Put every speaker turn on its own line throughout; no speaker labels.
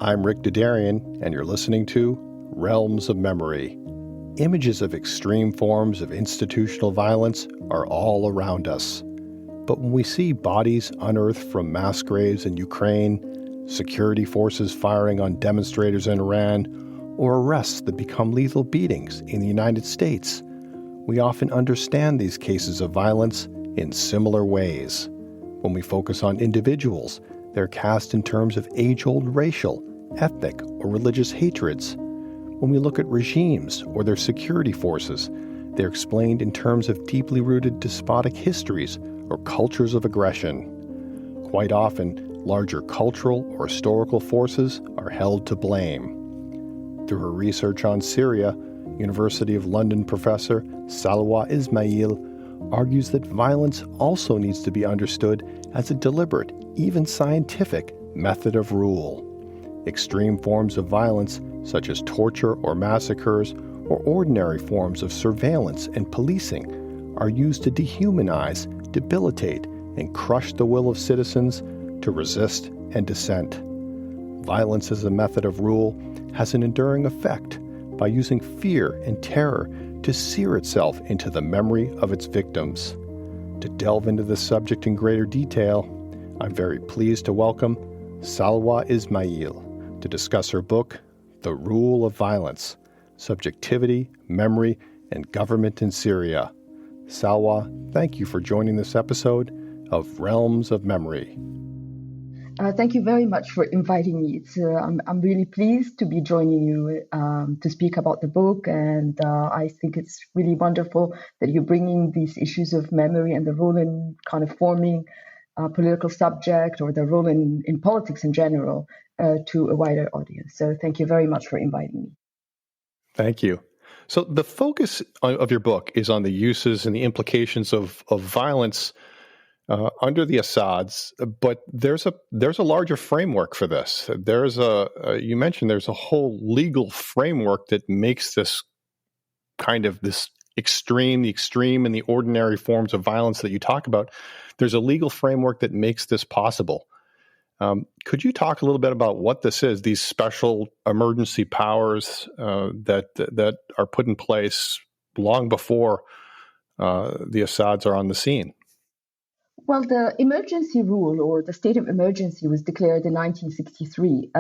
I'm Rick Dadarian, and you're listening to Realms of Memory. Images of extreme forms of institutional violence are all around us. But when we see bodies unearthed from mass graves in Ukraine, security forces firing on demonstrators in Iran, or arrests that become lethal beatings in the United States, we often understand these cases of violence in similar ways. When we focus on individuals, they're cast in terms of age-old racial, ethnic, or religious hatreds. When we look at regimes or their security forces, they're explained in terms of deeply rooted despotic histories or cultures of aggression. Quite often, larger cultural or historical forces are held to blame. Through her research on Syria, University of London professor Salwa Ismail argues that violence also needs to be understood as a deliberate, even scientific, method of rule. Extreme forms of violence, such as torture or massacres, or ordinary forms of surveillance and policing, are used to dehumanize, debilitate, and crush the will of citizens to resist and dissent. Violence as a method of rule has an enduring effect by using fear and terror to sear itself into the memory of its victims. To delve into this subject in greater detail, I'm very pleased to welcome Salwa Ismail to discuss her book, The Rule of Violence: Subjectivity, Memory, and Government in Syria. Salwa, thank you for joining this episode of Realms of Memory.
Thank you very much for inviting me. I'm really pleased to be joining you to speak about the book, and I think it's really wonderful that you're bringing these issues of memory and the role in kind of forming a political subject or the role in politics in general to a wider audience. So thank you very much for inviting me.
Thank you. So the focus of your book is on the uses and the implications of violence under the Assads, but there's a larger framework for this. You mentioned there's a whole legal framework that makes this kind of the extreme and the ordinary forms of violence that you talk about. There's a legal framework that makes this possible. Could you talk a little bit about what this is, these special emergency powers that are put in place long before the Assads are on the scene?
Well, the emergency rule or the state of emergency was declared in 1963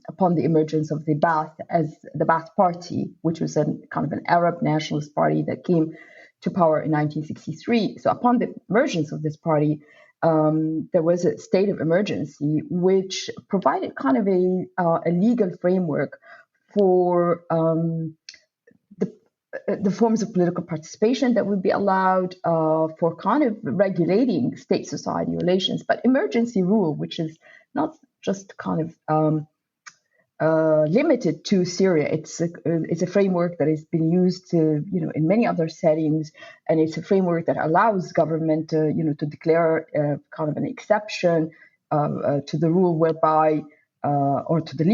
upon the emergence of the Ba'ath as the Ba'ath Party, which was kind of an Arab nationalist party that came to power in 1963. So upon the emergence of this party, there was a state of emergency which provided kind of a legal framework for the forms of political participation that would be allowed for kind of regulating state-society relations. But emergency rule, which is not just kind of limited to Syria, it's a framework that has been used in many other settings, and it's a framework that allows government to declare kind of an exception to the rule whereby. Or to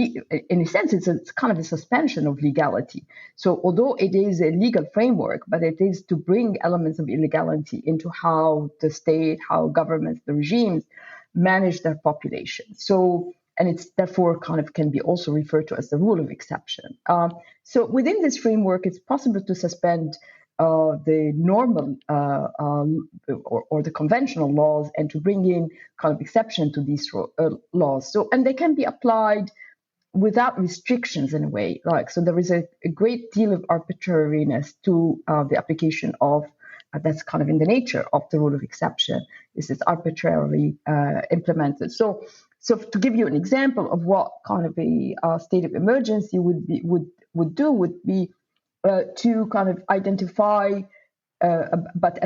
in a sense, it's kind of a suspension of legality. So although it is a legal framework, but it is to bring elements of illegality into how the state, how governments, the regimes manage their population. So, and it's therefore kind of can be also referred to as the rule of exception. So within this framework, it's possible to suspend the normal or the conventional laws and to bring in kind of exception to these laws. So, and they can be applied without restrictions in a way. So there is a great deal of arbitrariness to the application of that's kind of in the nature of the rule of exception. Is it's arbitrarily implemented. So to give you an example of what kind of a state of emergency would be to kind of identify, but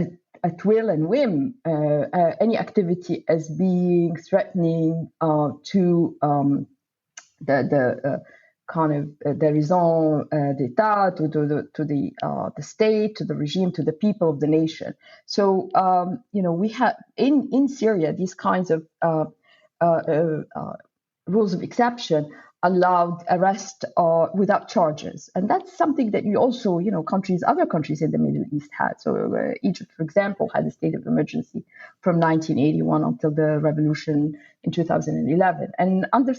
at will and whim, any activity as being threatening to the kind of the raison d'etat, to the state, to the regime, to the people of the nation. So we have in Syria these kinds of rules of exception allowed arrest without charges, and that's something that you also, other countries in the Middle East had. So Egypt, for example, had a state of emergency from 1981 until the revolution in 2011. And under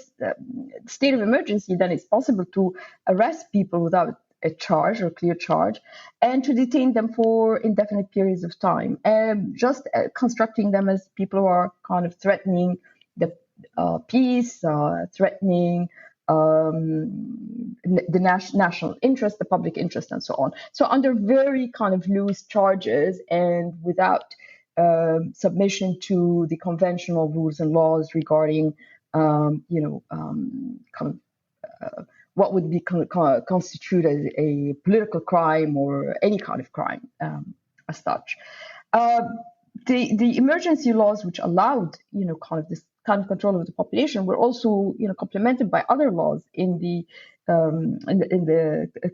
state of emergency, then it's possible to arrest people without a charge or clear charge, and to detain them for indefinite periods of time, just constructing them as people who are kind of threatening the peace, threatening the national interest, the public interest, and so on. So under very kind of loose charges and without submission to the conventional rules and laws regarding, what would be constitute a political crime or any kind of crime as such. The emergency laws, which allowed this kind of control of the population, were also complemented by other laws in the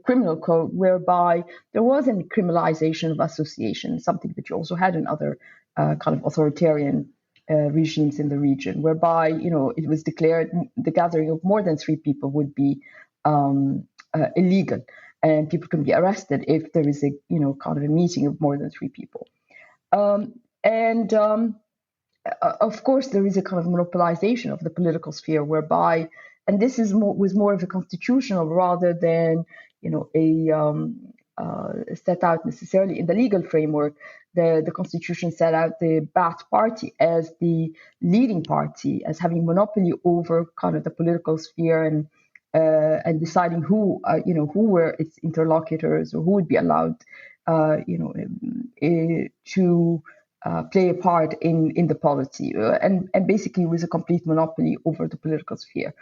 criminal code, whereby there was a criminalization of association, something that you also had in other kind of authoritarian regimes in the region, whereby it was declared the gathering of more than 3 people would be illegal, and people can be arrested if there is a kind of a meeting of more than 3 people. Of course, there is a kind of monopolization of the political sphere, whereby, and this was more of a constitutional rather than set out necessarily in the legal framework. The constitution set out the Ba'ath Party as the leading party, as having monopoly over kind of the political sphere and deciding who were its interlocutors or who would be allowed to play a part in the polity, and basically it was a complete monopoly over the political sphere.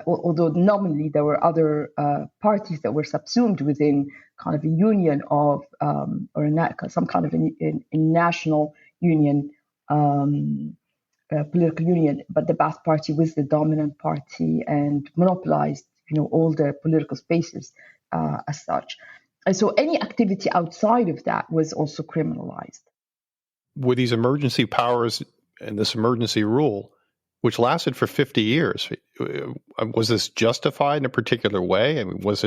Although nominally there were other parties that were subsumed within kind of a union of some kind of a national union, political union, but the Ba'ath Party was the dominant party and monopolized all the political spaces as such. And so any activity outside of that was also criminalized.
With these emergency powers and this emergency rule, which lasted for 50 years, was this justified in a particular way? I mean, was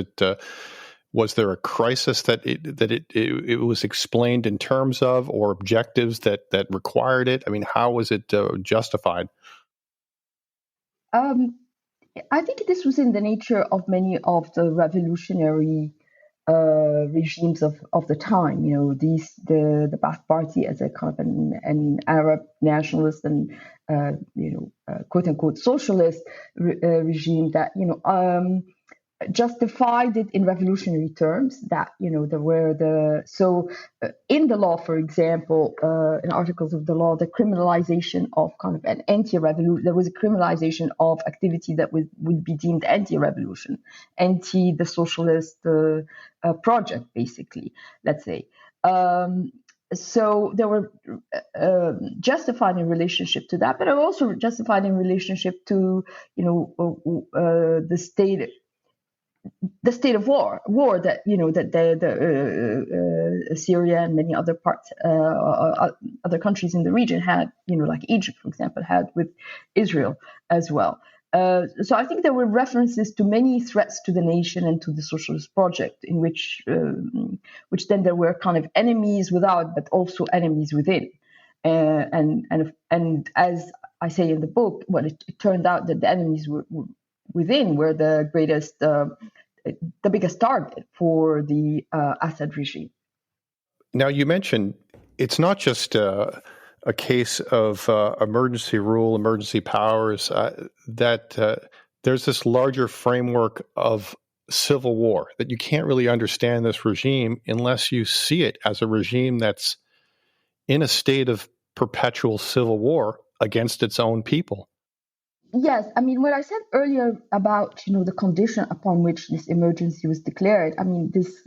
there a crisis that it was explained in terms of, or objectives that required it? I mean, how was it justified?
I think this was in the nature of many of the revolutionary regimes of the time. The Ba'ath Party as a kind of an Arab nationalist and quote unquote socialist regime that justified it in revolutionary terms, that there were in the law, for example, in articles of the law, the criminalization of kind of an anti-revolution. There was a criminalization of activity that would be deemed anti-revolution, anti the socialist project, basically, let's say. So they were justified in relationship to that, but also justified in relationship to the state of war that the Syria and many other parts, other countries in the region had, like Egypt, for example, had with Israel as well. So I think there were references to many threats to the nation and to the socialist project, in which then there were kind of enemies without, but also enemies within. And as I say in the book, it turned out that the enemies within were the biggest target for the Assad regime.
Now, you mentioned it's not just a case of emergency rule, emergency powers, that there's this larger framework of civil war, that you can't really understand this regime unless you see it as a regime that's in a state of perpetual civil war against its own people.
Yes, I mean, what I said earlier about the condition upon which this emergency was declared, I mean, this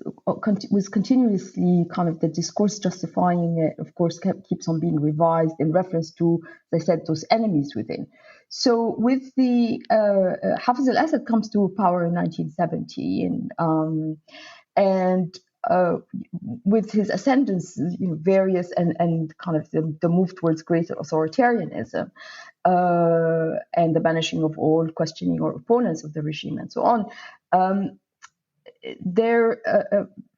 was continuously kind of the discourse justifying it, of course, keeps on being revised in reference to, as I said, those enemies within. So with the Hafez al-Assad comes to power in 1970, and with his ascendance, various and kind of the move towards greater authoritarianism, and the banishing of all questioning or opponents of the regime and so on.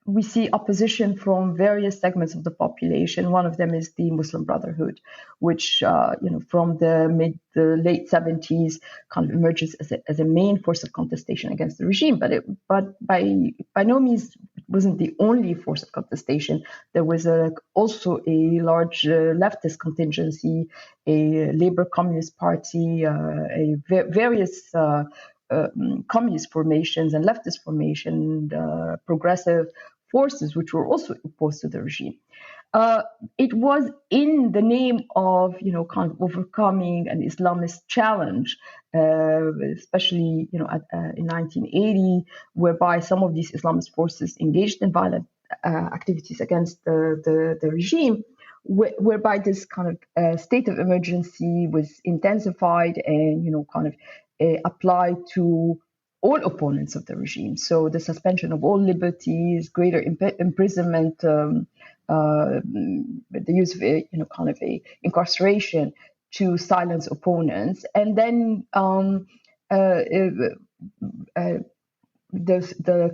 We see opposition from various segments of the population. One of them is the Muslim Brotherhood, which, from the late 70s, kind of emerges as a main force of contestation against the regime. But by no means wasn't the only force of contestation. There was also a large leftist contingency, a Labour Communist Party, various communist formations and leftist formation, progressive forces, which were also opposed to the regime. It was in the name of, kind of overcoming an Islamist challenge, especially, in 1980, whereby some of these Islamist forces engaged in violent activities against the regime, whereby this kind of state of emergency was intensified and, kind of applied to all opponents of the regime. So the suspension of all liberties, greater imprisonment, the use of kind of a incarceration to silence opponents, and then the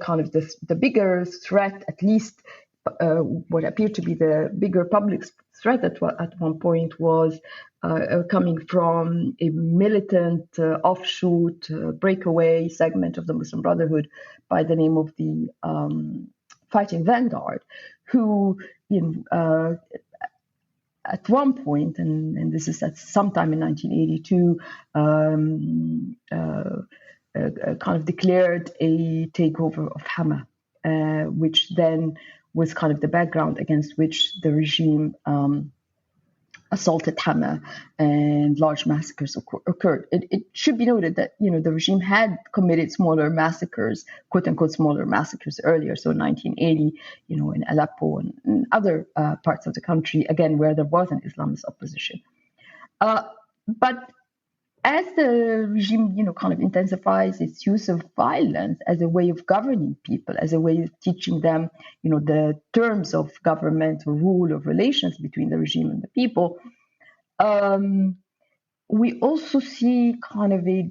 kind of the bigger threat, at least what appeared to be the bigger public threat at one point, was coming from a militant offshoot breakaway segment of the Muslim Brotherhood by the name of the Fighting Vanguard, who at one point, and this is at sometime in 1982, kind of declared a takeover of Hama, which then was kind of the background against which the regime assaulted Hama, and large massacres occurred. It should be noted that the regime had committed smaller massacres, quote unquote smaller massacres, earlier. So in 1980, in Aleppo and other parts of the country, again where there was an Islamist opposition. But as the regime, kind of intensifies its use of violence as a way of governing people, as a way of teaching them, the terms of government or rule of relations between the regime and the people, we also see kind of an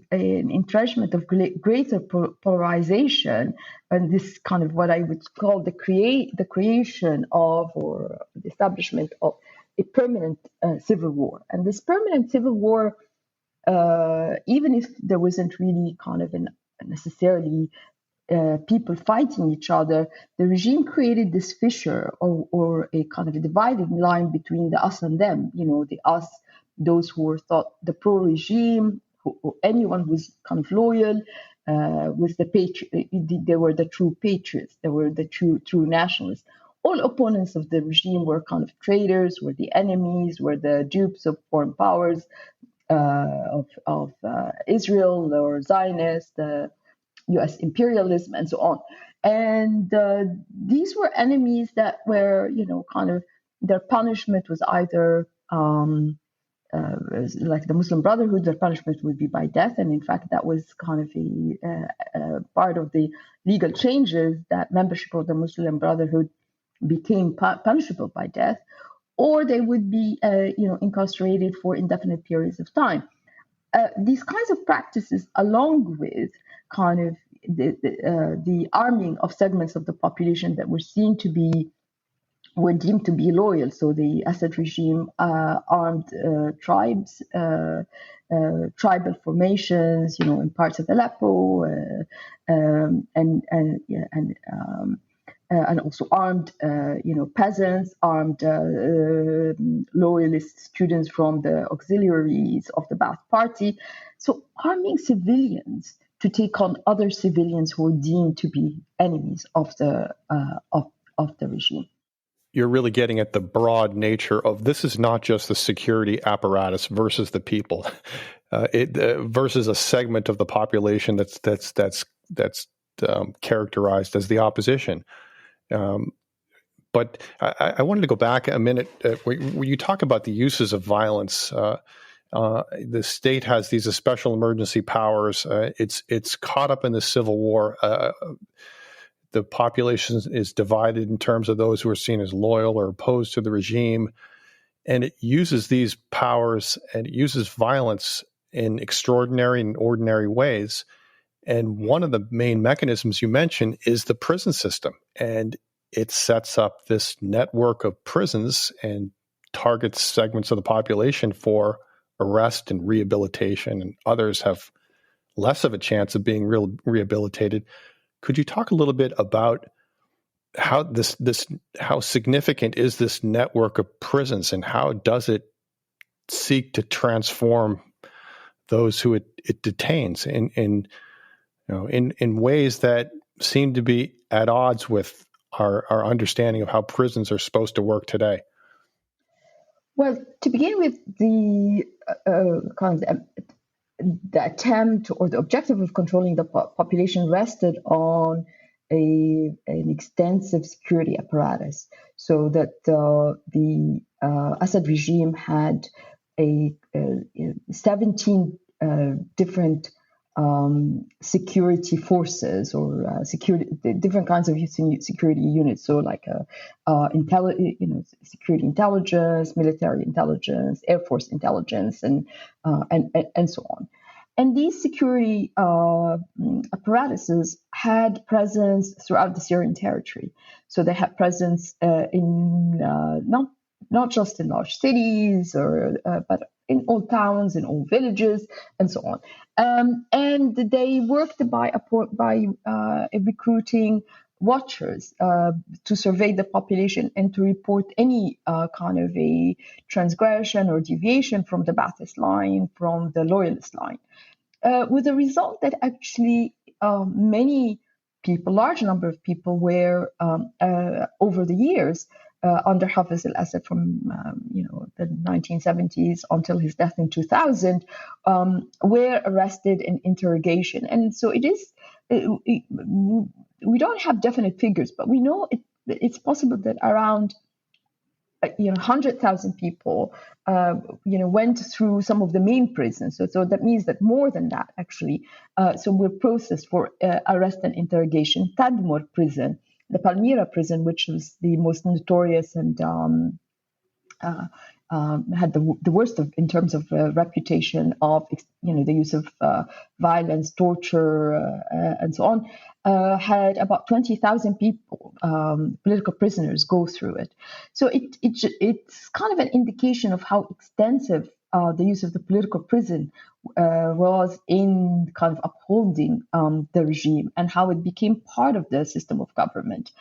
entrenchment of greater polarization, and this kind of what I would call the creation of, or the establishment of, a permanent civil war. And this permanent civil war, even if there wasn't really kind of necessarily people fighting each other, the regime created this fissure or a kind of a dividing line between the us and them. The us, those who were thought the pro-regime, or anyone who was kind of loyal, was the patriot. They were the true patriots. They were the true nationalists. All opponents of the regime were kind of traitors, were the enemies, were the dupes of foreign powers, of Israel or Zionist, U.S. imperialism, and so on. And these were enemies that were, kind of, their punishment was either, like the Muslim Brotherhood, their punishment would be by death. And in fact, that was kind of a part of the legal changes, that membership of the Muslim Brotherhood became punishable by death, or they would be, incarcerated for indefinite periods of time. These kinds of practices, along with kind of the arming of segments of the population that were deemed to be loyal. So the Assad regime armed tribes, tribal formations, in parts of Aleppo, and also armed, peasants, armed loyalist students from the auxiliaries of the Ba'ath Party. So arming civilians to take on other civilians who were deemed to be enemies of the regime.
You're really getting at the broad nature of this is not just the security apparatus versus the people, versus a segment of the population that's characterized as the opposition. But I wanted to go back a minute. When you talk about the uses of violence, the state has these special emergency powers. It's caught up in the civil war. the population is divided in terms of those who are seen as loyal or opposed to the regime. And it uses these powers and it uses violence in extraordinary and ordinary ways. And one of the main mechanisms you mentioned is the prison system. And it sets up this network of prisons and targets segments of the population for arrest and rehabilitation, and others have less of a chance of being rehabilitated. Could you talk a little bit about how how significant is this network of prisons, and how does it seek to transform those who it detains in ways that seem to be at odds with our understanding of how prisons are supposed to work today?
Well, to begin with, the attempt or the objective of controlling the population rested on an extensive security apparatus, so that the Assad regime had 17 different security forces or different kinds of security units. So like security intelligence, military intelligence, Air Force intelligence, and so on. And these security apparatuses had presence throughout the Syrian territory. So they had presence in not just in large cities, but in all towns, in all villages, and so on. And they worked by recruiting watchers to survey the population and to report any kind of a transgression or deviation from the Ba'athist line, from the loyalist line. With the result that actually many people, large number of people, were over the years under Hafez al-Assad from the 1970s until his death in 2000, were arrested and interrogation. And so it is. We don't have definite figures, but we know it's possible that around 100,000 people, went through some of the main prisons. So that means that more than that, actually. So were processed for arrest and interrogation. Tadmor prison, the Palmyra prison, which was the most notorious and had the worst in terms of reputation of the use of violence, torture, and so on, had about 20,000 people, political prisoners, go through it. So it's kind of an indication of how extensive the use of the political prison was in kind of upholding the regime, and how it became part of the system of government.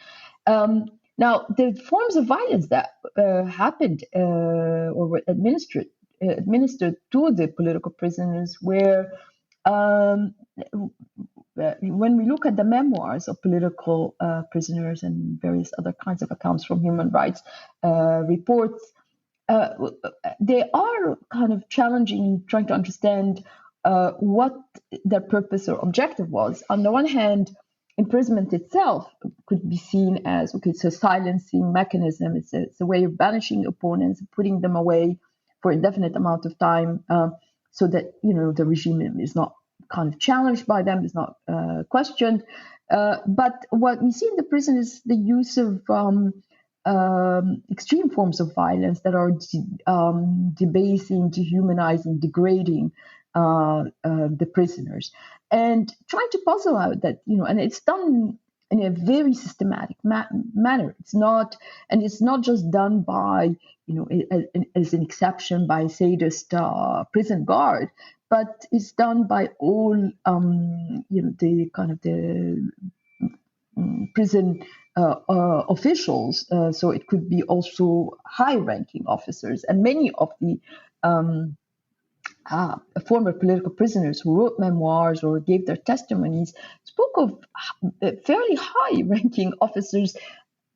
Now, the forms of violence that happened or were administered to the political prisoners were, when we look at the memoirs of political prisoners and various other kinds of accounts from human rights reports, they are kind of challenging in trying to understand what their purpose or objective was. On the one hand, imprisonment itself could be seen as, it's a silencing mechanism. It's a way of banishing opponents, putting them away for indefinite amount of time, so that the regime is not kind of challenged by them, is not questioned. But what we see in the prison is the use of extreme forms of violence that are debasing, dehumanizing, degrading the prisoners, and trying to puzzle out that, and it's done in a very systematic manner. It's not just done by, as an exception by sadist prison guard, but it's done by all, the kind of the prison officials. So it could be also high-ranking officers, and many of the former political prisoners who wrote memoirs or gave their testimonies spoke of fairly high-ranking officers,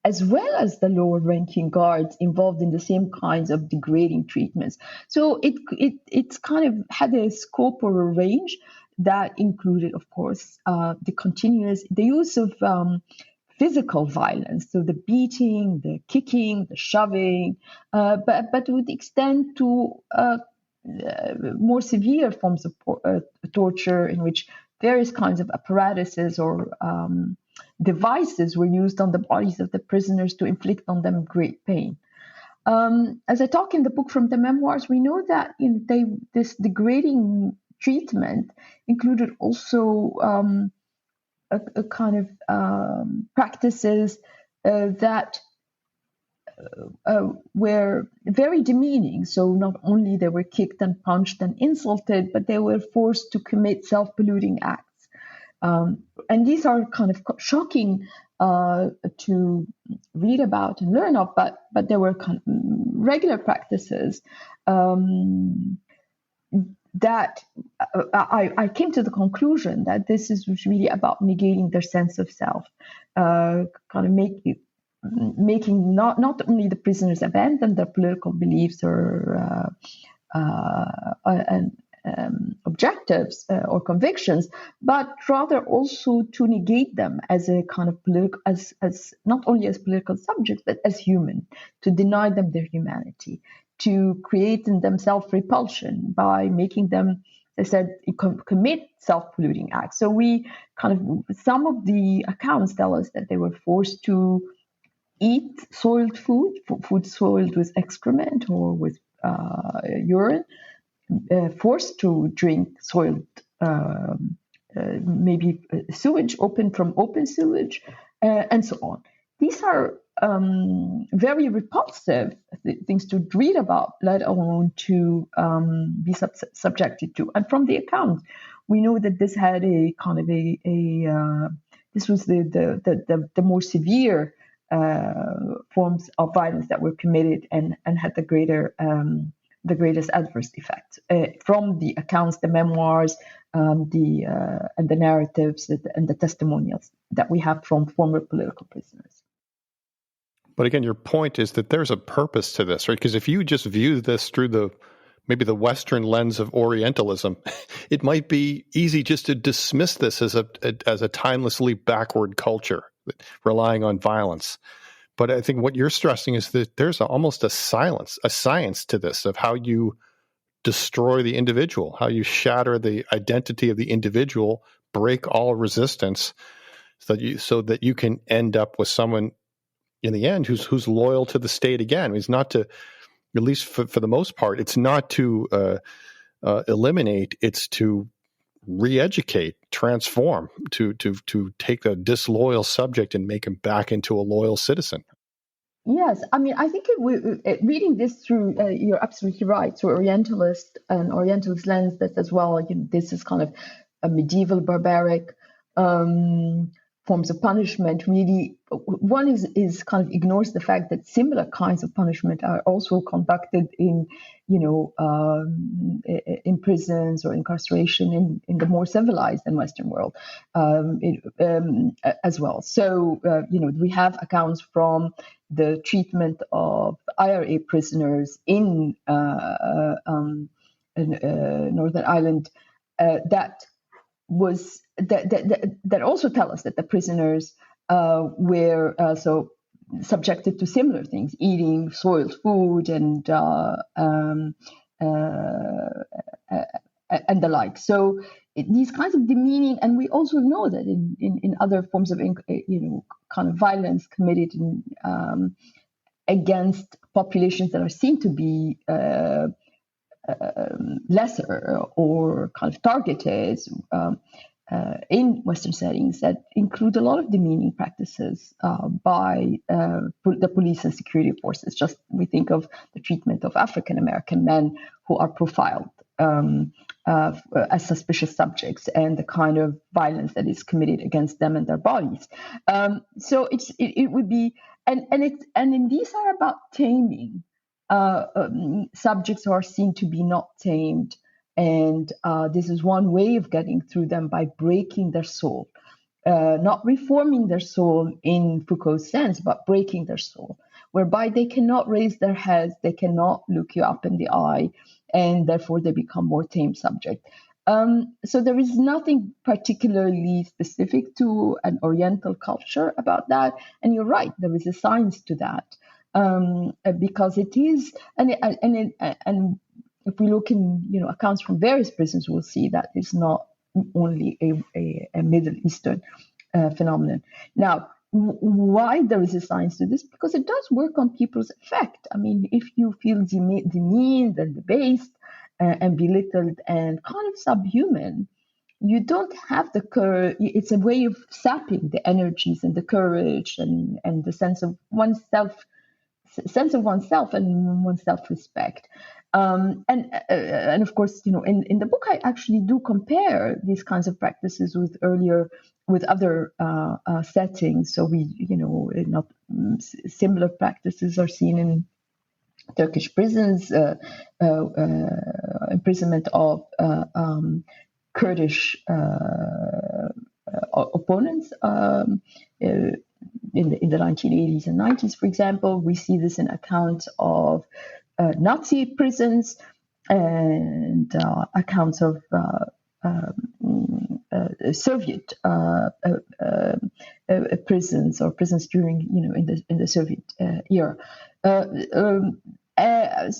as well as the lower-ranking guards involved in the same kinds of degrading treatments. So it's kind of had a scope or a range that included, of course, the use of physical violence, so the beating, the kicking, the shoving, but would extend to more severe forms of torture, in which various kinds of apparatuses or devices were used on the bodies of the prisoners to inflict on them great pain. As I talk in the book from the memoirs, we know that this degrading treatment included also a kind of practices that were very demeaning. So not only they were kicked and punched and insulted, but they were forced to commit self-polluting acts. And these are kind of shocking to read about and learn of, but there were kind of regular practices that I came to the conclusion that this is really about negating their sense of self, kind of making not only the prisoners abandon their political beliefs or objectives or convictions, but rather also to negate them as a kind of as not only as political subjects, but as human, to deny them their humanity, to create in them self-repulsion by making them, as I said, commit self-polluting acts. So we some of the accounts tell us that they were forced to eat soiled food soiled with excrement or with urine, forced to drink soiled, maybe sewage from open sewage, and so on. These are very repulsive things to read about, let alone to be subjected to. And from the account, we know that this had a kind of this was the more severe forms of violence that were committed and had the greatest adverse effects from the accounts, the memoirs, and the narratives and the testimonials that we have from former political prisoners.
But again, your point is that there's a purpose to this, right? Because if you just view this through maybe the Western lens of Orientalism, it might be easy just to dismiss this as a timelessly backward culture relying on violence. But I think what you're stressing is that there's almost a science to this of how you destroy the individual, how you shatter the identity of the individual, break all resistance, so that you can end up with someone in the end who's loyal to the state again. It's not to, at least for the most part, it's not to eliminate, it's to re-educate, transform, to take a disloyal subject and make him back into a loyal citizen.
Yes, I mean, I think reading this through, you're absolutely right, through Orientalist lens, that as well, this is kind of a medieval barbaric forms of punishment. Really, one is kind of ignores the fact that similar kinds of punishment are also conducted in prisons or incarceration in the more civilized and Western world as well. So we have accounts from the treatment of IRA prisoners in Northern Ireland that also tell us that the prisoners were so subjected to similar things, eating soiled food and the like. So these kinds of demeaning, and we also know that in other forms of kind of violence committed against populations that are seen to be lesser or kind of targeted in Western settings, that include a lot of demeaning practices by the police and security forces. Just we think of the treatment of African American men who are profiled as suspicious subjects, and the kind of violence that is committed against them and their bodies. So it would be, and these are about taming. Subjects are seen to be not tamed, and this is one way of getting through them, by breaking their soul, not reforming their soul in Foucault's sense, but breaking their soul, whereby they cannot raise their heads, they cannot look you up in the eye, and therefore they become more tame subject. So there is nothing particularly specific to an Oriental culture about that, and you're right, there is a science to that. Because it is, and if we look in accounts from various prisons, we'll see that it's not only a Middle Eastern phenomenon. Now, why there is a science to this? Because it does work on people's affect. I mean, if you feel demeaned and debased and belittled and kind of subhuman, you don't have the courage. It's a way of sapping the energies and the courage and the sense of oneself and one's self-respect. And of course, in the book, I actually do compare these kinds of practices with other settings. So not similar practices are seen in Turkish prisons, imprisonment of Kurdish opponents in the 1980s and 90s, for example. We see this in accounts of Nazi prisons and accounts of Soviet prisons or prisons during, in the Soviet era. I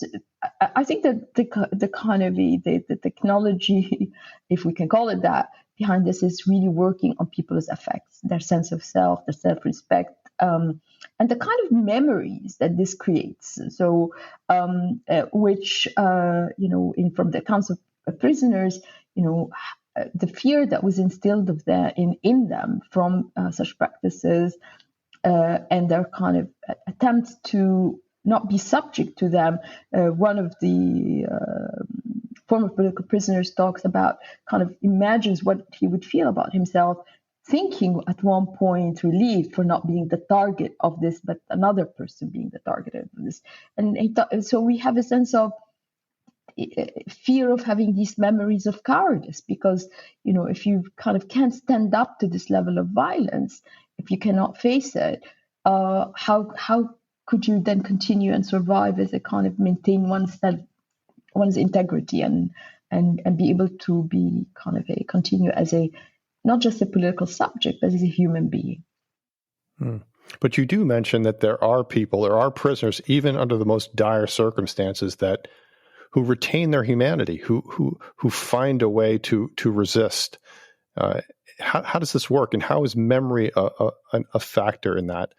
think that the kind of the technology, if we can call it that, behind this is really working on people's affects, their sense of self, their self-respect, and the kind of memories that this creates. So, which from the accounts of prisoners, the fear that was instilled in them from such practices, and their kind of attempts to not be subject to them. One of the former political prisoners talks about, kind of imagines what he would feel about himself, thinking at one point relieved for not being the target of this, but another person being the target of this. And so we have a sense of fear of having these memories of cowardice, because if you kind of can't stand up to this level of violence, if you cannot face it, how could you then continue and survive as a kind of maintain one's integrity and be able to be kind of continue as a not just a political subject, but as a human being.
But you do mention that there are prisoners, even under the most dire circumstances, who retain their humanity, who find a way to resist. How does this work, and how is memory a factor in that?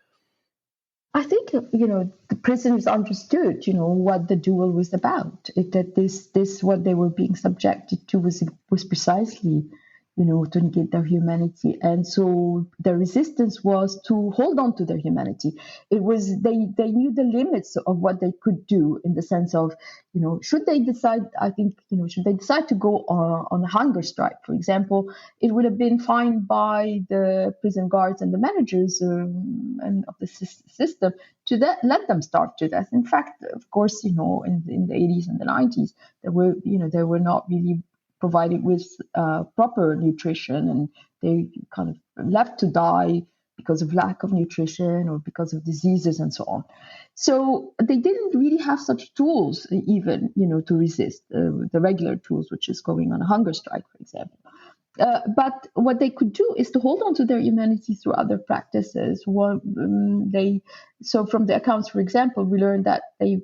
I think the prisoners understood what the duel was about. That this what they were being subjected to was precisely to negate their humanity. And so their resistance was to hold on to their humanity. It was, they knew the limits of what they could do, in the sense of, should they decide to go on a hunger strike, for example, it would have been fine by the prison guards and the managers and of the system to let them starve to death. In fact, of course, in the 80s and the 90s, they were not really provided with proper nutrition, and they kind of left to die because of lack of nutrition or because of diseases and so on. So they didn't really have such tools, even to resist the regular tools, which is going on a hunger strike, for example. But what they could do is to hold on to their humanity through other practices. So from the accounts, for example, we learned that they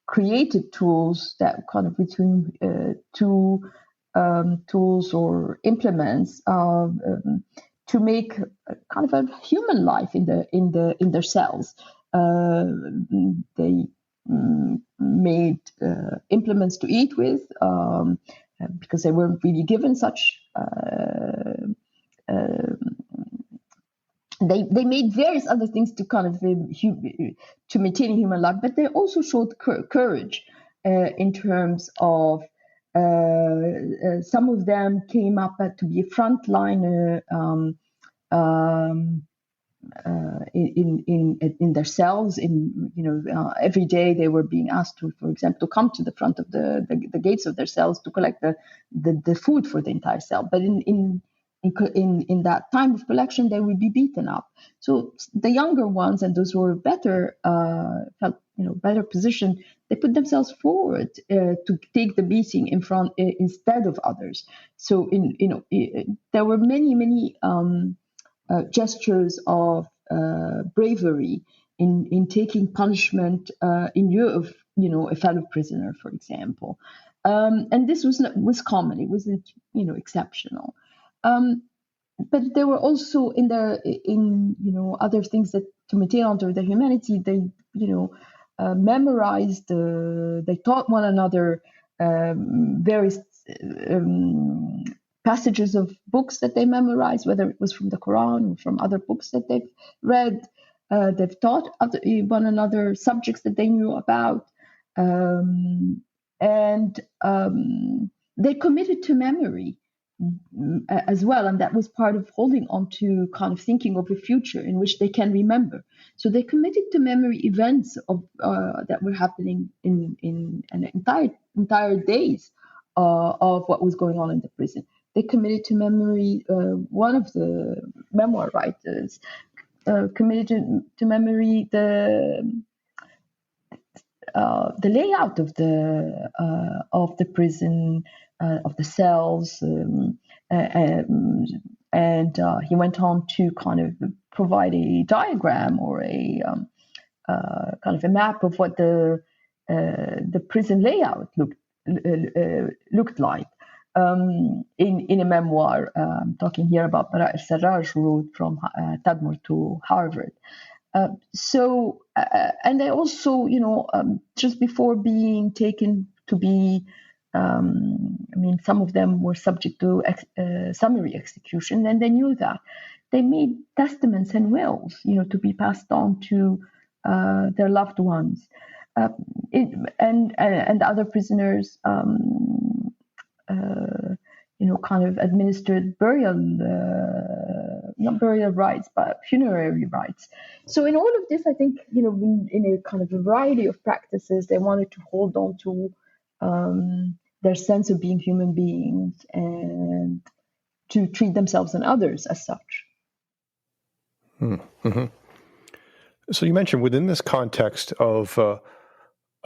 created tools that kind of between two tools or implements to make kind of a human life in their cells. They made implements to eat with because they weren't really given such. They made various other things to kind of to maintain human life, but they also showed courage in terms of some of them came up to be a frontliner in their cells. Every day they were being asked to, for example, to come to the front of the gates of their cells to collect the food for the entire cell. But in that time of collection, they would be beaten up. So the younger ones and those who were better better positioned, they put themselves forward to take the beating in front instead of others. So there were many gestures of bravery in taking punishment in lieu of a fellow prisoner, for example. And this was common. It wasn't exceptional. But there were also in other things that to maintain onto their humanity, they memorized, they taught one another various passages of books that they memorized, whether it was from the Quran or from other books that they've read. They've taught one another subjects that they knew about, and they committed to memory as well, and that was part of holding on to kind of thinking of a future in which they can remember. So they committed to memory events of that were happening in an entire days of what was going on in the prison. They committed to memory. One of the memoir writers committed to memory the layout of the prison, of the cells, and he went on to kind of provide a diagram or a kind of a map of what the prison layout looked like. In a memoir, I'm talking here about Bara al-Sarraj, who wrote from Tadmor to Harvard. And they also, just before being taken to be, some of them were subject to summary execution, and they knew that. They made testaments and wills, to be passed on to their loved ones. And other prisoners, kind of administered not burial rites, but funerary rites. So in all of this, I think, in a kind of variety of practices, they wanted to hold on to their sense of being human beings and to treat themselves and others as such.
Mm-hmm. So you mentioned within this context of a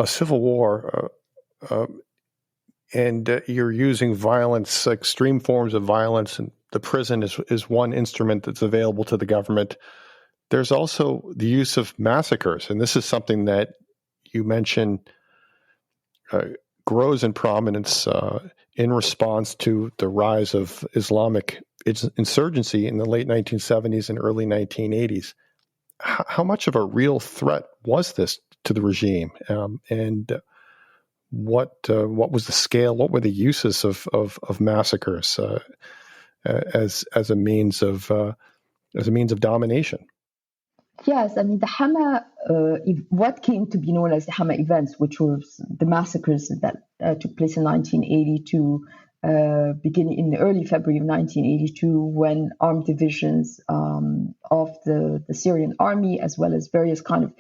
civil war, and you're using violence, extreme forms of violence, and the prison is one instrument that's available to the government. There's also the use of massacres, and this is something that you mentioned grows in prominence in response to the rise of Islamic insurgency in the late 1970s and early 1980s. How much of a real threat was this to the regime, and what was the scale? What were the uses of massacres as a means of domination?
Yes, the Hama, what came to be known as the Hama events, which was the massacres that took place in 1982, beginning in the early February of 1982, when armed divisions of the Syrian army, as well as various kind of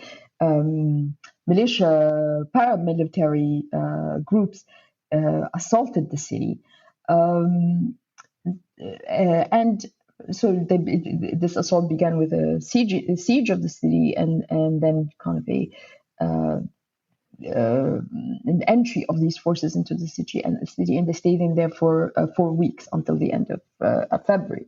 militia, paramilitary groups, assaulted the city. And so this assault began with a siege of the city, and then kind of an entry of these forces into the city, and they stayed in there for 4 weeks until the end of February.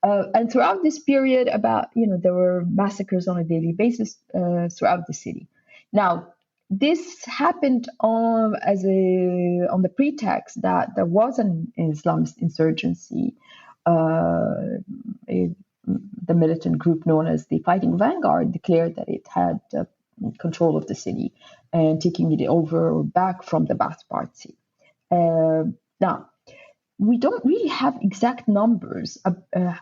And throughout this period, there were massacres on a daily basis throughout the city. Now, this happened on the pretext that there was an Islamist insurgency. The militant group known as the Fighting Vanguard declared that it had control of the city and taking it over or back from the Ba'ath Party. Now, we don't really have exact numbers about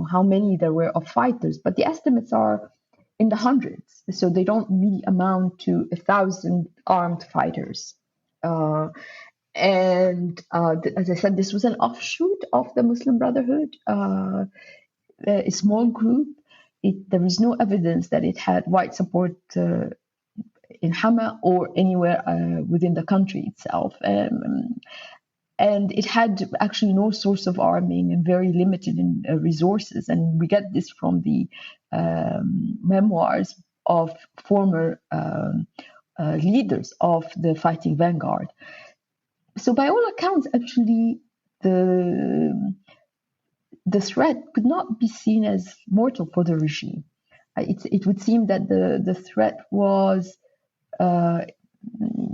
how many there were of fighters, but the estimates are in the hundreds. So they don't really amount to 1,000 armed fighters. And as I said, this was an offshoot of the Muslim Brotherhood, a small group. There is no evidence that it had wide support in Hama or anywhere within the country itself. And it had actually no source of arming and very limited in resources. And we get this from the memoirs of former leaders of the Fighting Vanguard. So by all accounts, actually, the threat could not be seen as mortal for the regime. It would seem that the threat was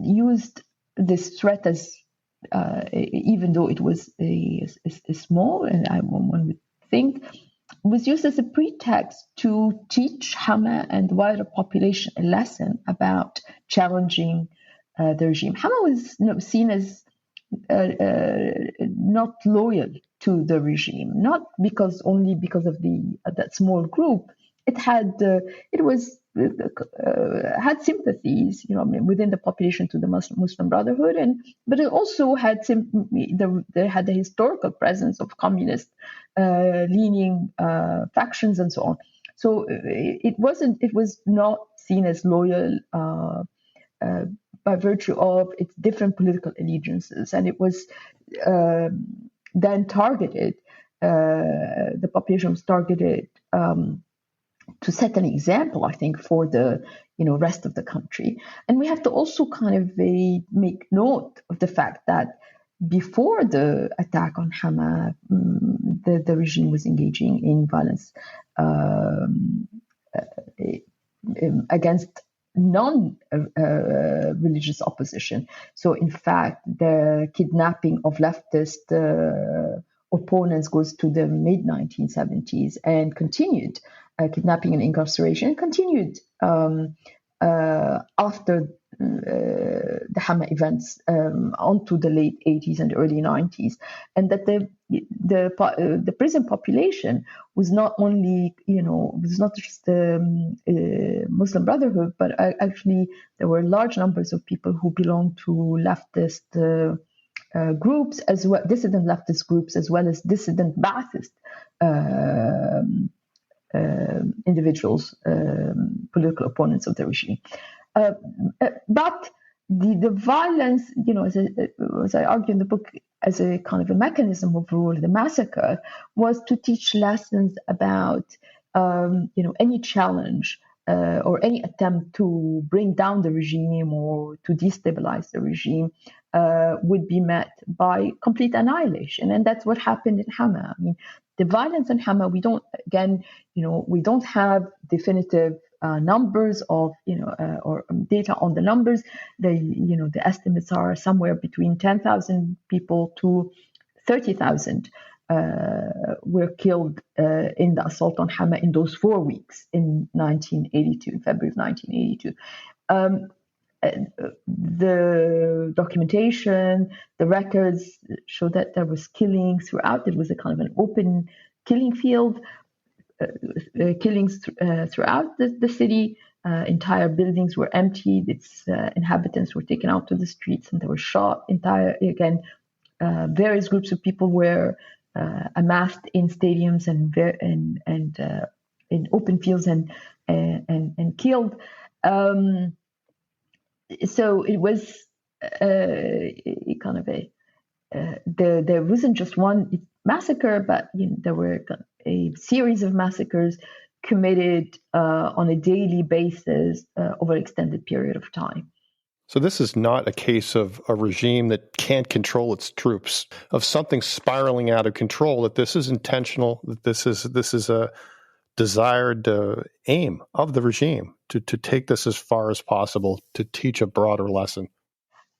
used, this threat as even though it was a small, and one would think, was used as a pretext to teach Hama and the wider population a lesson about challenging the regime. Hama was seen as not loyal to the regime, not only because of that small group. It had had sympathies, within the population to the Muslim Brotherhood, but it also had they had the historical presence of communist leaning factions and so on. So it was not seen as loyal by virtue of its different political allegiances, and it was then targeted. The population was targeted to set an example, I think, for the rest of the country. And we have to also kind of make note of the fact that before the attack on Hama, the regime was engaging in violence against non-religious opposition. So, in fact, the kidnapping of leftist opponents goes to the mid-1970s and continued. Kidnapping and incarceration continued after the Hama events onto the late 80s and early 90s, and that the prison population was not only, was not just the Muslim Brotherhood, but actually there were large numbers of people who belonged to leftist groups, as well, dissident leftist groups, as well as dissident Ba'athist individuals, political opponents of the regime. But the violence, as I argue in the book, as a kind of a mechanism of rule, the massacre was to teach lessons about, any challenge or any attempt to bring down the regime or to destabilize the regime would be met by complete annihilation. And that's what happened in Hama. I mean, the violence in Hama, we don't have definitive numbers of, or data on the numbers. The estimates are somewhere between 10,000 people to 30,000 were killed in the assault on Hama in those 4 weeks in 1982, in February of 1982. The documentation, the records show that there was killing throughout. It was a kind of an open killing field, killings throughout the city. Entire buildings were emptied. Its inhabitants were taken out to the streets and they were shot. Various groups of people were amassed in stadiums and in open fields and killed. So it was kind of there wasn't just one massacre, but there were a series of massacres committed on a daily basis over an extended period of time.
So this is not a case of a regime that can't control its troops, of something spiraling out of control, that this is intentional, that this is a desired aim of the regime to take this as far as possible, to teach a broader lesson.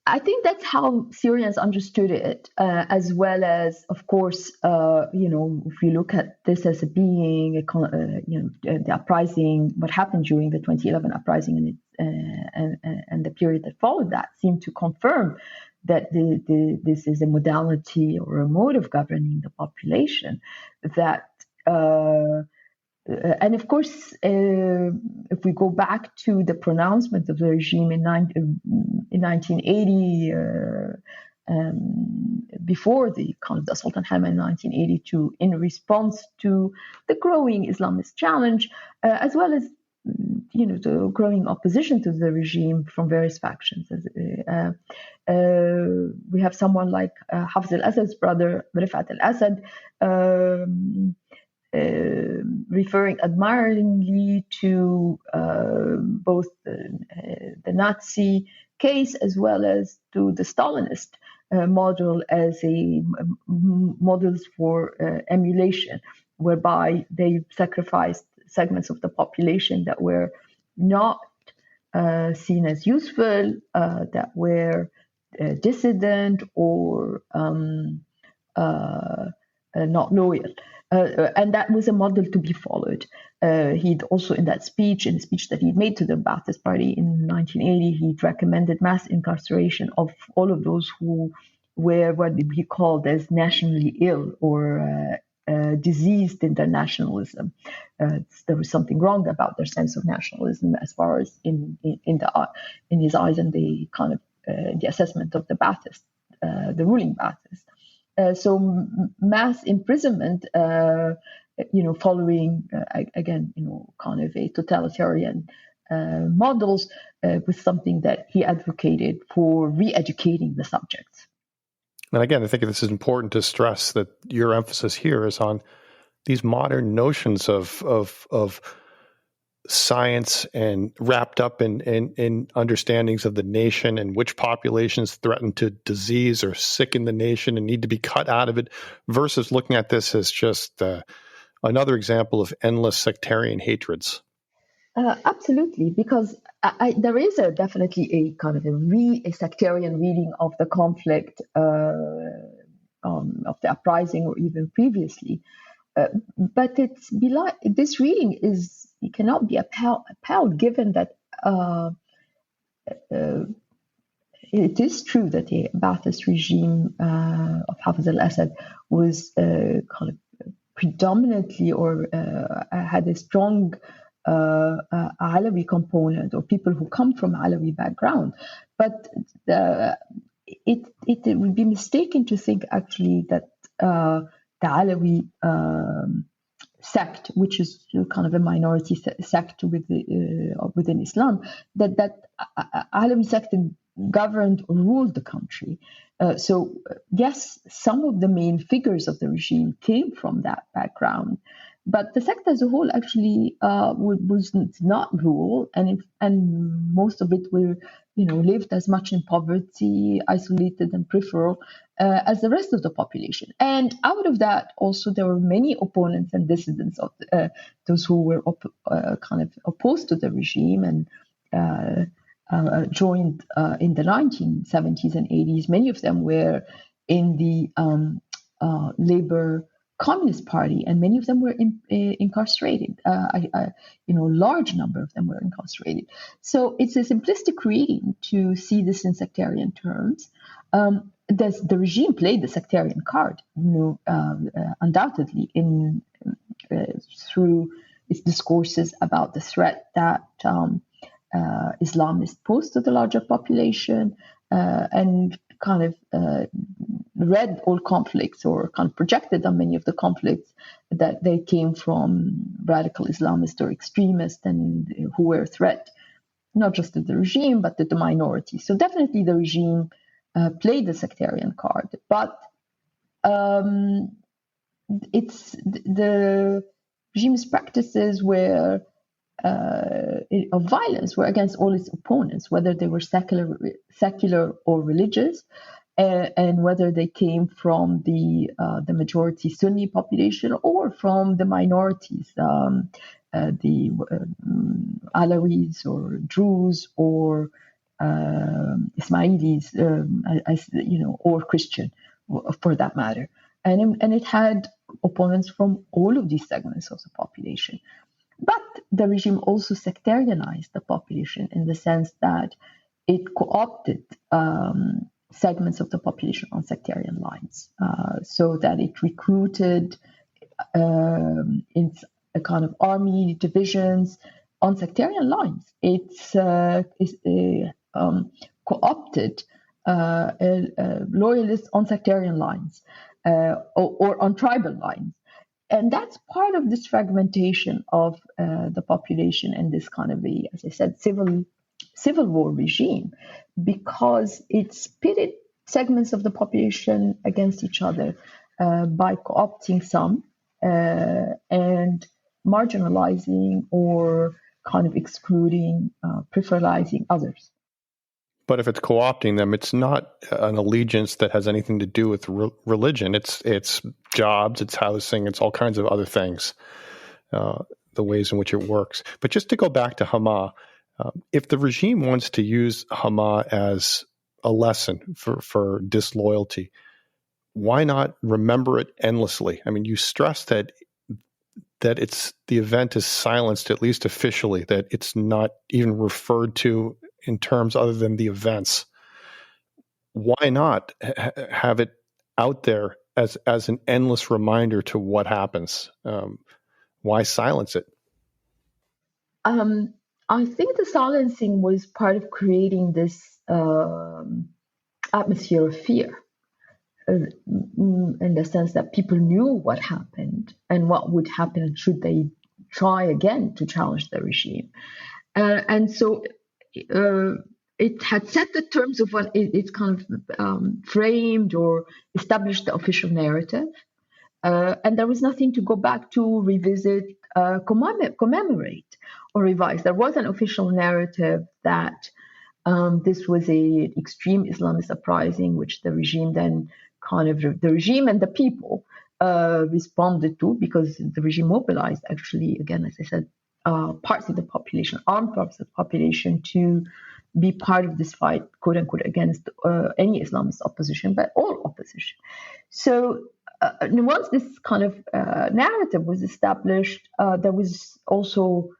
I think that's how Syrians understood it, as well as, of course, if you look at this as being, the uprising, what happened during the 2011 uprising and the period that followed that seemed to confirm that this is a modality or a mode of governing the population that. And of course, if we go back to the pronouncement of the regime in 1980, before the kind of the assault on Hama in 1982, in response to the growing Islamist challenge, as well as the growing opposition to the regime from various factions. We have someone like Hafez al-Assad's brother, Rifat al-Assad, referring admiringly to both the Nazi case as well as to the Stalinist model as models for emulation, whereby they sacrificed segments of the population that were not seen as useful, that were dissident or not loyal. And that was a model to be followed. He'd also, in the speech that he'd made to the Ba'athist Party in 1980, he'd recommended mass incarceration of all of those who were what he called as nationally ill or diseased in their nationalism. There was something wrong about their sense of nationalism, as far as in his eyes, and the kind of the assessment of the Ba'athist, the ruling Ba'athist. So mass imprisonment, following again, kind of a totalitarian models, was something that he advocated for re-educating the subjects.
And again, I think this is important to stress that your emphasis here is on these modern notions of science and wrapped up in understandings of the nation and which populations threaten to disease or sicken the nation and need to be cut out of it, versus looking at this as just another example of endless sectarian hatreds.
Absolutely, because there is definitely a kind of a sectarian reading of the conflict, of the uprising, or even previously. But this reading cannot be upheld, given that it is true that the Ba'athist regime of Hafez al-Assad was kind of predominantly or had a strong Alawi component, or people who come from Alawi background. But it would be mistaken to think actually that the Alawi sect, which is kind of a minority sect within Islam, that Alawi sect governed or ruled the country. So yes, some of the main figures of the regime came from that background, but the sect as a whole actually was not rule, and most of it were lived as much in poverty, isolated and peripheral as the rest of the population. And out of that, also there were many opponents and dissidents of those who were kind of opposed to the regime and joined in the 1970s and 80s. Many of them were in the Labour Communist Party, and many of them were incarcerated. Large number of them were incarcerated. So it's a simplistic reading to see this in sectarian terms. The regime played the sectarian card, undoubtedly, through its discourses about the threat that Islamists pose to the larger population, and kind of read all conflicts, or kind of projected on many of the conflicts, that they came from radical Islamists or extremists, and who were a threat not just to the regime but to the minority. So definitely the regime played the sectarian card, but it's the regime's practices were of violence were against all its opponents, whether they were secular or religious, and whether they came from the majority Sunni population or from the minorities, the Alawis or Druze or Ismailis, or Christian, for that matter. And it had opponents from all of these segments of the population. But the regime also sectarianized the population, in the sense that it co-opted segments of the population on sectarian lines, so that it recruited in a kind of army divisions on sectarian lines. It's co-opted loyalists on sectarian lines, or on tribal lines. And that's part of this fragmentation of the population and this kind of as I said, civil war regime, because it pitted segments of the population against each other by co-opting some and marginalizing or kind of excluding, preferalizing others.
But if it's co-opting them, it's not an allegiance that has anything to do with religion. It's jobs, it's housing, it's all kinds of other things, the ways in which it works. But just to go back to Hama, if the regime wants to use Hama as a lesson for disloyalty, why not remember it endlessly? I mean, you stress that the event is silenced, at least officially, that it's not even referred to in terms other than the events. Why not have it out there as an endless reminder to what happens? Why silence it?
I think the silencing was part of creating this atmosphere of fear, in the sense that people knew what happened and what would happen should they try again to challenge the regime. And so it had set the terms of what it's kind of framed or established the official narrative. And there was nothing to go back to, revisit, commemorate, or revise. There was an official narrative that this was an extreme Islamist uprising, which the regime then the regime and the people responded to, because the regime mobilized, actually, again, as I said, parts of the population, armed parts of the population, to be part of this fight, quote unquote, against any Islamist opposition, but all opposition. So once this kind of narrative was established, there was also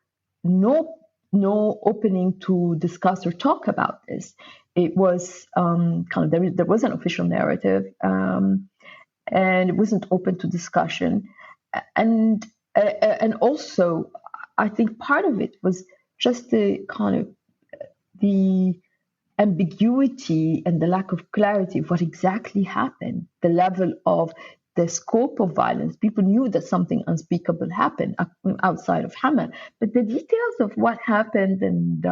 no opening to discuss or talk about this. It was there was an official narrative, and it wasn't open to discussion, and also I think part of it was just the kind of the ambiguity and the lack of clarity of what exactly happened, the level of the scope of violence. People knew that something unspeakable happened outside of Hama, but the details of what happened and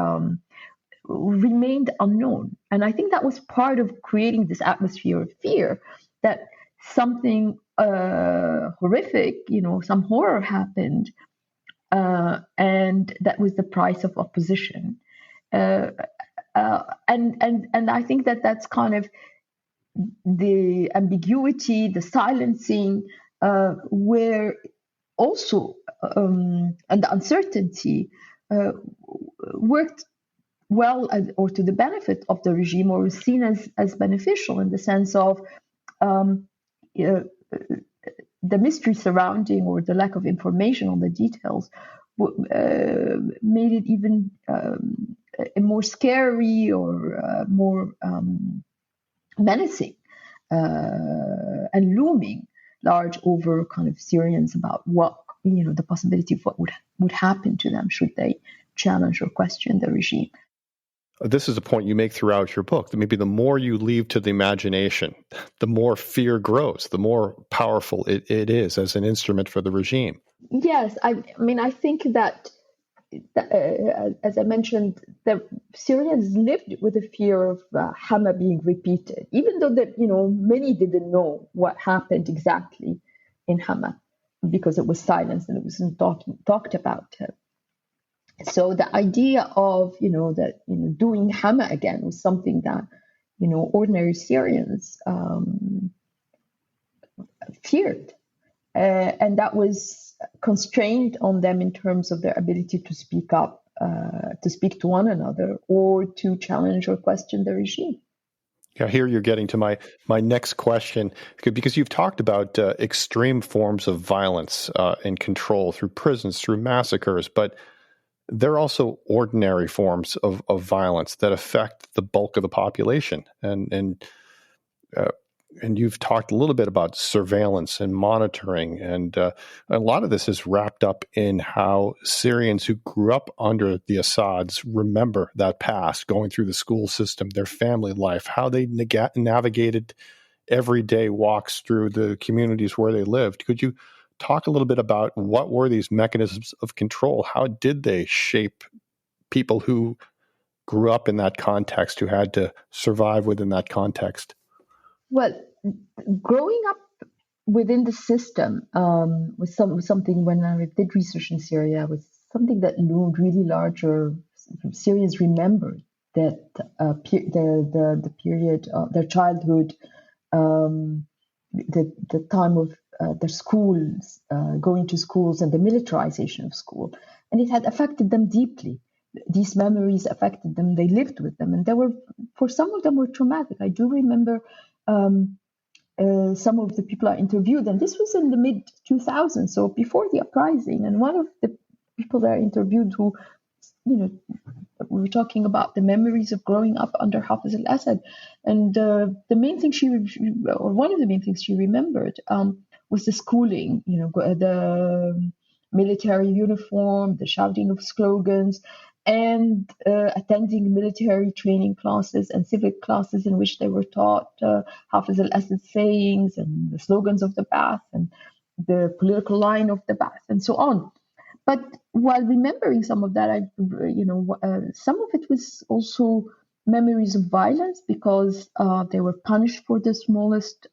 remained unknown. And I think that was part of creating this atmosphere of fear, that something horrific, some horror happened, and that was the price of opposition. And I think that that's kind of the ambiguity, the silencing, where also and the uncertainty worked well or to the benefit of the regime, or was seen as beneficial, in the sense of the mystery surrounding, or the lack of information on the details, made it even more scary, or more menacing and looming large over kind of Syrians about what, the possibility of what would happen to them should they challenge or question the regime.
This is a point you make throughout your book, that maybe the more you leave to the imagination, the more fear grows, the more powerful it is as an instrument for the regime.
Yes, I think that as I mentioned, the Syrians lived with the fear of Hama being repeated, even though many didn't know what happened exactly in Hama, because it was silenced and it wasn't talked about. So the idea of doing Hama again was something that ordinary Syrians feared, and that was constrained on them in terms of their ability to speak up, to speak to one another, or to challenge or question the regime.
Yeah, here you're getting to my next question, because you've talked about extreme forms of violence and control through prisons, through massacres, but there are also ordinary forms of violence that affect the bulk of the population, and you've talked a little bit about surveillance and monitoring, and a lot of this is wrapped up in how Syrians who grew up under the Assads remember that past, going through the school system, their family life, how they navigated everyday walks through the communities where they lived. Could you talk a little bit about what were these mechanisms of control? How did they shape people who grew up in that context, who had to survive within that context?
Well, growing up within the system was something, when I did research in Syria, was something that loomed really larger. Syrians remembered that the period, their childhood, the time of their schools, going to schools, and the militarization of school, and it had affected them deeply. these memories affected them. They lived with them, and for some of them were traumatic. I do remember some of the people I interviewed, and this was in the mid 2000s, so before the uprising. And one of the people that I interviewed, who, we were talking about the memories of growing up under Hafiz al-Assad, and one of the main things she remembered was the schooling, the military uniform, the shouting of slogans, and attending military training classes and civic classes in which they were taught Hafiz al-Assad sayings and the slogans of the Ba'ath and the political line of the Ba'ath and so on. But while remembering some of that, some of it was also memories of violence, because they were punished for the smallest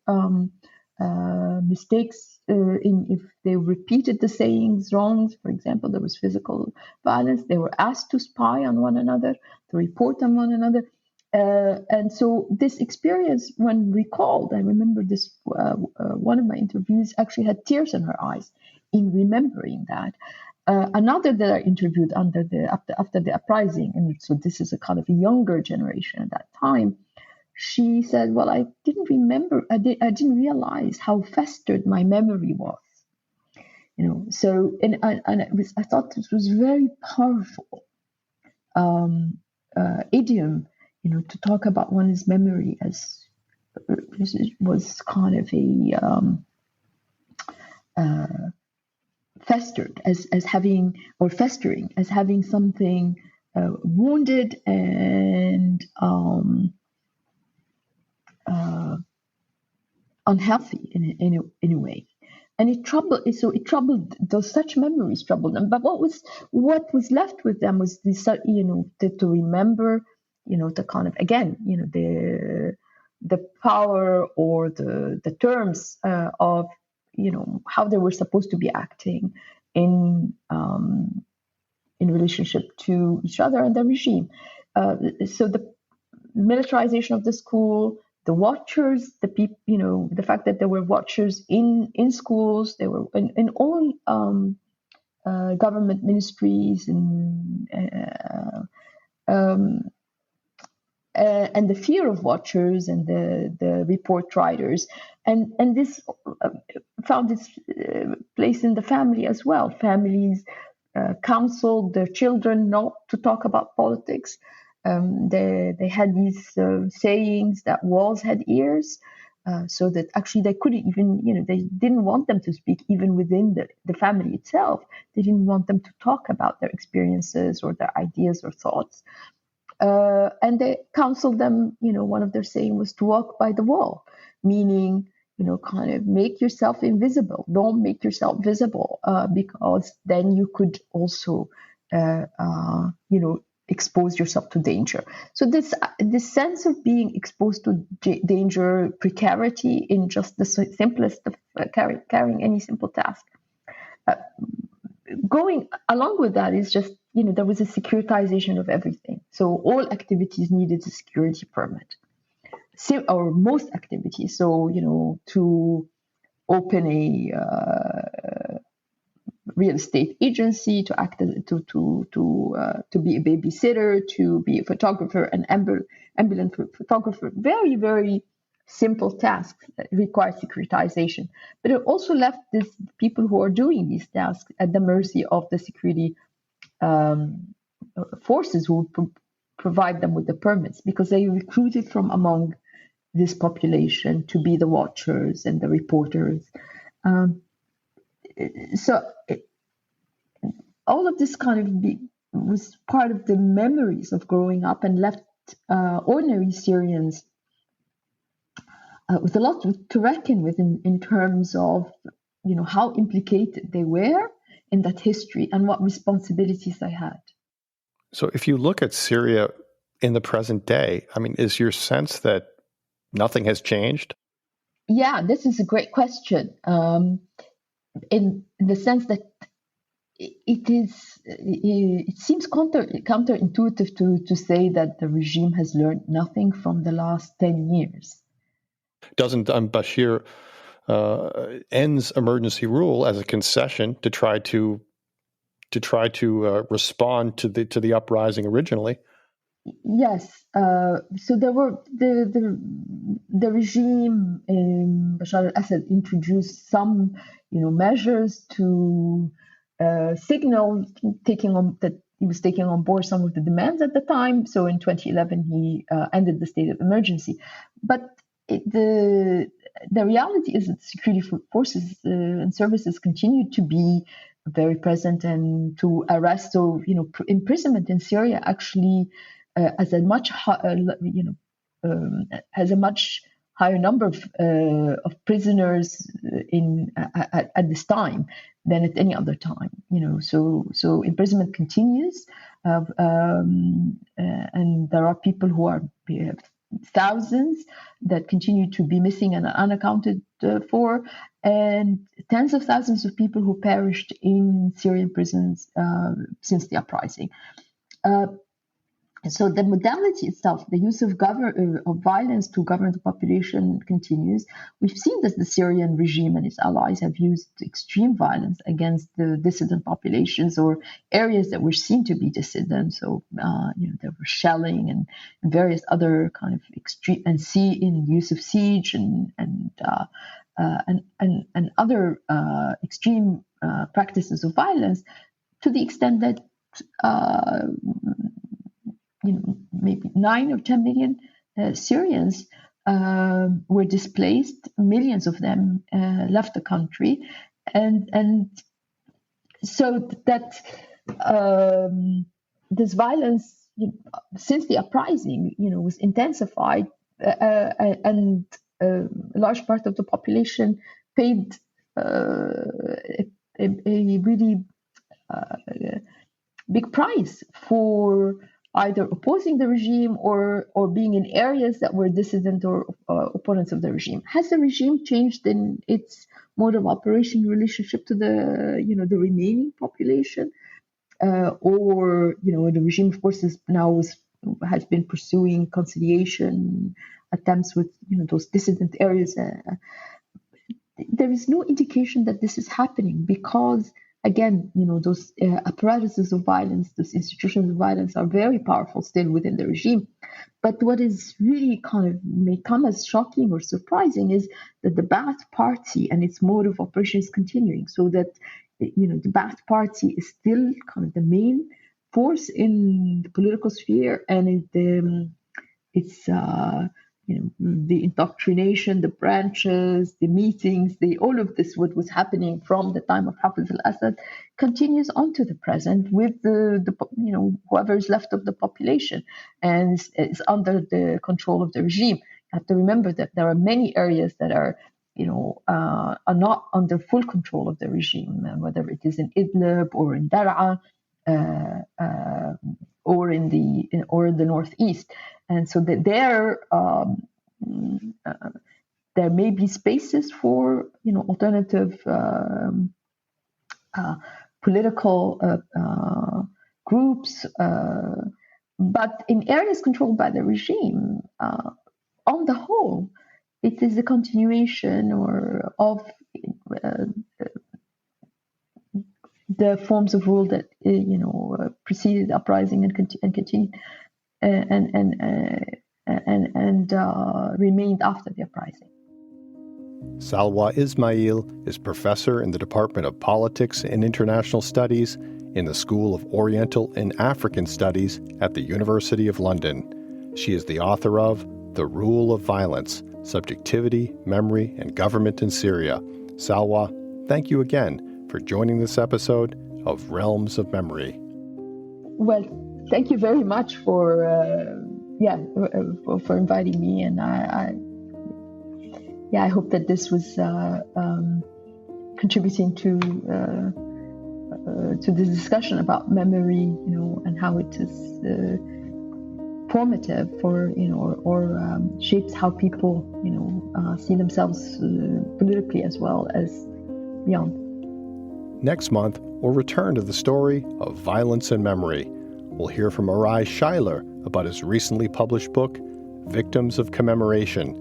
mistakes. If they repeated the sayings wrong, for example, there was physical violence. They were asked to spy on one another, to report on one another. And so this experience, when recalled, I remember this, one of my interviews actually had tears in her eyes in remembering that. Another that I interviewed after the uprising, and so this is a kind of a younger generation at that time, she said, "Well, I didn't remember. I didn't realize how festered my memory was." So I thought this was very powerful idiom, to talk about one's memory as was kind of a festered as having, or festering as having something wounded and unhealthy in a way. And it troubled those, such memories troubled them. But what was left with them was this, to remember, the kind of, again, the power or the terms of, how they were supposed to be acting in relationship to each other and the regime. So the militarization of the school, the watchers, the people, the fact that there were watchers in schools, they were in all government ministries, and the fear of watchers and the report writers, and this found its place in the family as well. Families counseled their children not to talk about politics. They had these sayings that walls had ears, so that actually they couldn't even, they didn't want them to speak even within the family itself. They didn't want them to talk about their experiences or their ideas or thoughts. And they counseled them, one of their saying was to walk by the wall, meaning, kind of make yourself invisible. Don't make yourself visible, because then you could also, expose yourself to danger. So this sense of being exposed to danger, precarity in just the simplest of carrying any simple task. Going along with that is just, there was a securitization of everything. So all activities needed a security permit, or most activities. So, to open a real estate agency, to act as, to be a babysitter, to be a photographer, an ambulance photographer, very, very simple tasks that require securitization. But it also left these people who are doing these tasks at the mercy of the security forces who would provide them with the permits, because they recruited from among this population to be the watchers and the reporters. All of this kind of was part of the memories of growing up, and left ordinary Syrians with a lot to reckon with in terms of, how implicated they were in that history and what responsibilities they had.
So if you look at Syria in the present day, is your sense that nothing has changed?
Yeah, this is a great question. In the sense that it seems counterintuitive to say that the regime has learned nothing from the last 10 years.
Doesn't Bashir ends emergency rule as a concession to try to to try to respond to the uprising originally.
Yes. So there were the regime Bashar al-Assad introduced some measures to signal that he was taking on board some of the demands at the time. So in 2011 he ended the state of emergency, but the reality is that security forces and services continued to be very present and to arrest or imprisonment in Syria actually has a much higher number of prisoners at this time than at any other time. So imprisonment continues, and there are people who are thousands that continue to be missing and unaccounted for, and tens of thousands of people who perished in Syrian prisons since the uprising. So the modality itself, the use of violence to govern the population continues. We've seen that the Syrian regime and its allies have used extreme violence against the dissident populations or areas that were seen to be dissident. So, there were shelling and various other kind of extreme in use of siege and other extreme practices of violence, to the extent that maybe 9 or 10 million Syrians were displaced. Millions of them left the country, and so that this violence, since the uprising, was intensified, and a large part of the population paid a really big price for either opposing the regime or being in areas that were dissident or opponents of the regime. Has the regime changed in its mode of operation relationship to the remaining population, or the regime, of course, has been pursuing conciliation attempts with those dissident areas. There is no indication that this is happening because, again, those apparatuses of violence, those institutions of violence are very powerful still within the regime. But what is really kind of may come as shocking or surprising is that the Ba'ath Party and its mode of operation is continuing. So that, the Ba'ath Party is still kind of the main force in the political sphere, and it's the indoctrination, the branches, the meetings, all of this, what was happening from the time of Hafiz al-Assad, continues on to the present with the whoever is left of the population and is under the control of the regime. You have to remember that there are many areas that are not under full control of the regime, whether it is in Idlib or in Dar'a, or in the northeast, and so that there may be spaces for alternative political groups, but in areas controlled by the regime, on the whole, it is a continuation of the forms of rule that preceded the uprising and continued and remained after the uprising.
Salwa Ismail is professor in the Department of Politics and International Studies in the School of Oriental and African Studies at the University of London. She is the author of The Rule of Violence: Subjectivity, Memory, and Government in Syria. Salwa, thank you again for joining this episode of Realms of Memory.
Well, thank you very much for inviting me, and I hope that this was contributing to this discussion about memory, and how it is formative for or shapes how people see themselves politically as well as beyond.
Next month, we'll return to the story of violence and memory. We'll hear from Arai Schuyler about his recently published book, Victims of Commemoration: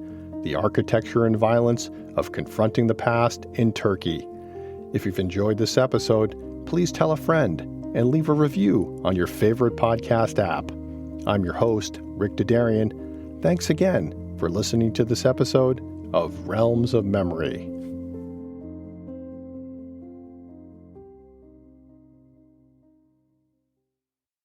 The Architecture and Violence of Confronting the Past in Turkey. If you've enjoyed this episode, please tell a friend and leave a review on your favorite podcast app. I'm your host, Rick Dadarian. Thanks again for listening to this episode of Realms of Memory.